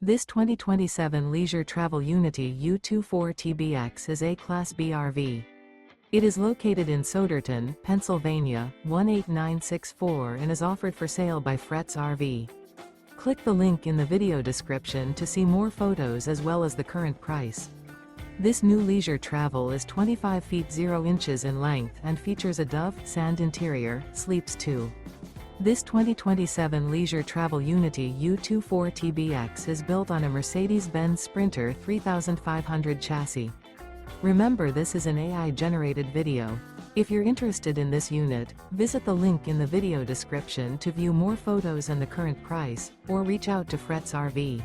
This 2027 Leisure Travel Unity U24TBX is a Class B RV. It is located in Souderton, Pennsylvania, 18964 and is offered for sale by Fretz RV. Click the link in the video description to see more photos as well as the current price. This new leisure travel is 25 feet 0 inches in length and features a Dove sand interior, sleeps 2. This 2027 Leisure Travel Unity U24TBX is built on a Mercedes-Benz Sprinter 3500 chassis. Remember, this is an AI-generated video. If you're interested in this unit, visit the link in the video description to view more photos and the current price, or reach out to Fretz RV.